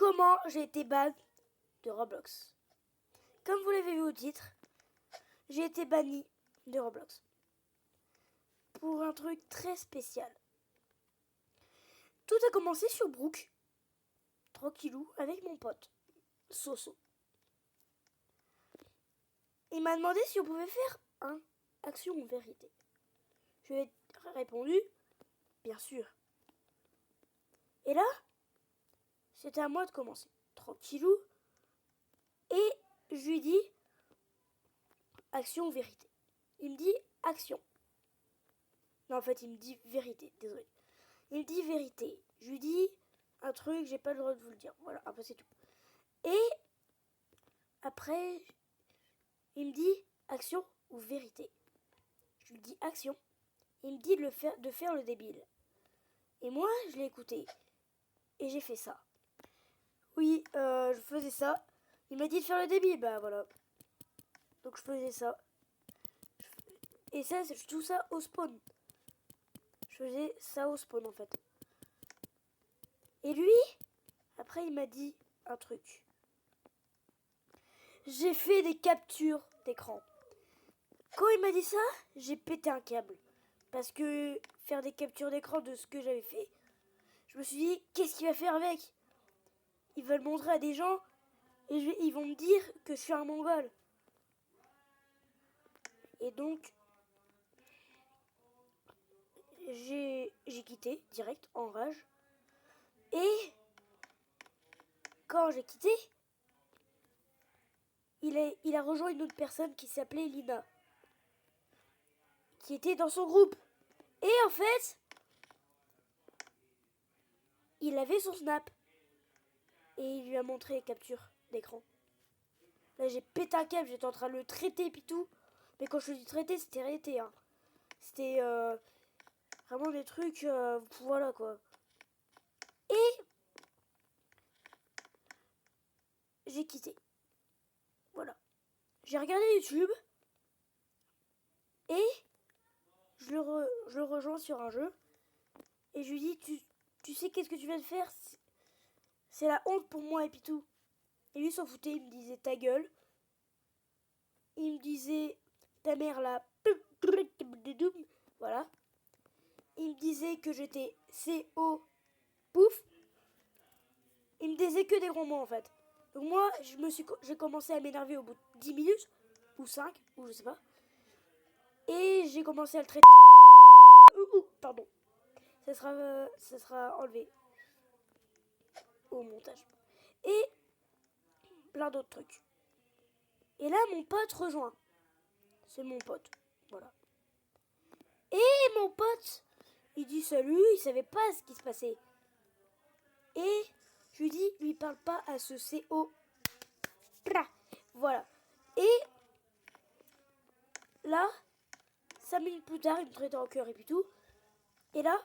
comment j'ai été ban de Roblox. Comme vous l'avez vu au titre, j'ai été banni de Roblox. Pour un truc très spécial. Tout a commencé sur Brook, tranquillou, avec mon pote, Soso. Il m'a demandé si on pouvait faire un action ou vérité. Je lui ai répondu, bien sûr. Et là, c'était à moi de commencer, tranquillou. Et je lui dis, action ou vérité. Il me dit, action. Non, en fait, il me dit vérité, désolé. Il me dit vérité. Je lui dis un truc, j'ai pas le droit de vous le dire. Voilà, après c'est tout. Et après, il me dit action ou vérité. Je lui dis action. Il me dit de faire le débile. Et moi, je l'ai écouté. Et j'ai fait ça. Oui, je faisais ça. Il m'a dit de faire le débile, bah voilà. Donc je faisais ça. Et ça, c'est tout ça au spawn. Je faisais ça au spawn en fait. Et lui, après il m'a dit un truc. J'ai fait des captures d'écran. Quand il m'a dit ça, j'ai pété un câble. Parce que faire des captures d'écran de ce que j'avais fait, je me suis dit, qu'est-ce qu'il va faire avec? Il va le montrer à des gens et ils vont me dire que je suis un mongol. Et donc, j'ai quitté direct en rage. Et quand j'ai quitté, il a rejoint une autre personne qui s'appelait Lina, qui était dans son groupe. Et en fait, il avait son snap. Et il lui a montré les captures d'écran. Là, j'ai pété un câble, j'étais en train de le traiter et puis tout. Mais quand je dis traiter, c'était arrêté. Hein. C'était vraiment des trucs, voilà quoi. Et j'ai quitté. Voilà. J'ai regardé YouTube. Et je le rejoins sur un jeu. Et je lui dis, tu sais qu'est-ce que tu viens de faire? C'est la honte pour moi et puis tout. Et lui s'en foutait, il me disait ta gueule. Il me disait ta mère là. Voilà. Il me disait que j'étais CO pouf. Il me disait que des gros mots en fait. Donc moi, j'ai commencé à m'énerver au bout de 10 minutes, ou 5, ou je sais pas. Et j'ai commencé à le traiter. Pardon. Ça sera enlevé au montage. Et plein d'autres trucs. Et là, mon pote rejoint. C'est mon pote. Voilà. Et mon pote, il dit salut, il savait pas ce qui se passait. Et je lui dis, lui parle pas à ce CO. Voilà. Et là, 5 minutes plus tard, il me traitait en cœur et puis tout. Et là,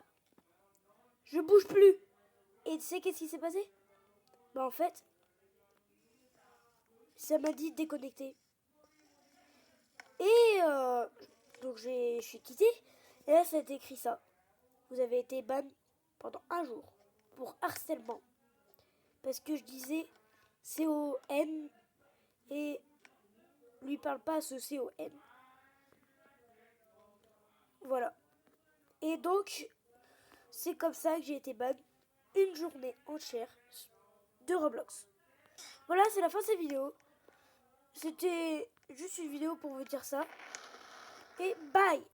je bouge plus. Et tu sais qu'est-ce qui s'est passé? Bah en fait, ça m'a dit déconnecter. Et donc je suis quittée. Et là, ça a été écrit ça. Vous avez été ban pendant un jour pour harcèlement. Parce que je disais CON et lui parle pas à ce CON. Voilà. Et donc, c'est comme ça que j'ai été ban une journée entière de Roblox. Voilà, c'est la fin de cette vidéo. C'était juste une vidéo pour vous dire ça. Et bye!